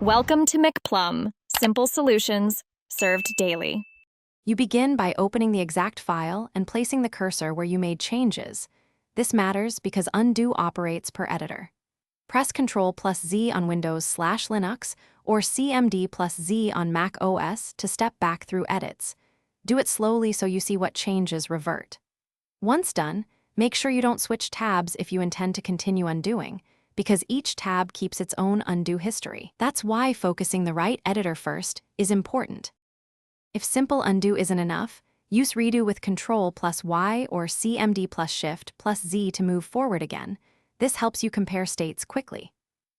Welcome to McPlum, simple solutions served daily. You begin by opening the exact file and placing the cursor where you made changes. This matters because undo operates per editor. Press Ctrl+Z on Windows/Linux or CMD+Z on Mac OS to step back through edits. Do it slowly so you see what changes revert. Once done, make sure you don't switch tabs if you intend to continue undoing, because each tab keeps its own undo history. That's why focusing the right editor first is important. If simple undo isn't enough, use redo with Ctrl+Y or CMD+Shift+Z to move forward again. This helps you compare states quickly.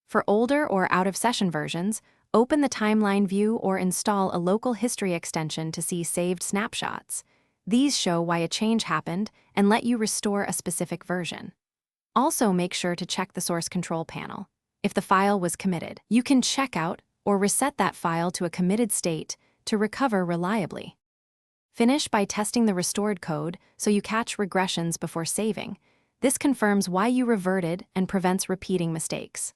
For older or out-of-session versions, open the timeline view or install a local history extension to see saved snapshots. These show why a change happened and let you restore a specific version. Also, make sure to check the source control panel. If the file was committed, you can check out or reset that file to a committed state to recover reliably. Finish by testing the restored code so you catch regressions before saving. This confirms why you reverted and prevents repeating mistakes.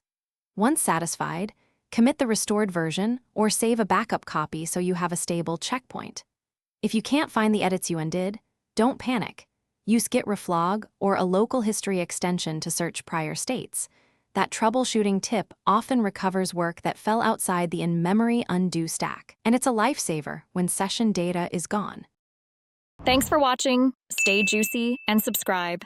Once satisfied, commit the restored version or save a backup copy so you have a stable checkpoint. If you can't find the edits you undid, don't panic. Use git reflog or a local history extension to search prior states. That troubleshooting tip often recovers work that fell outside the in-memory undo stack, and it's a lifesaver when session data is gone. Thanks for watching. Stay juicy and subscribe.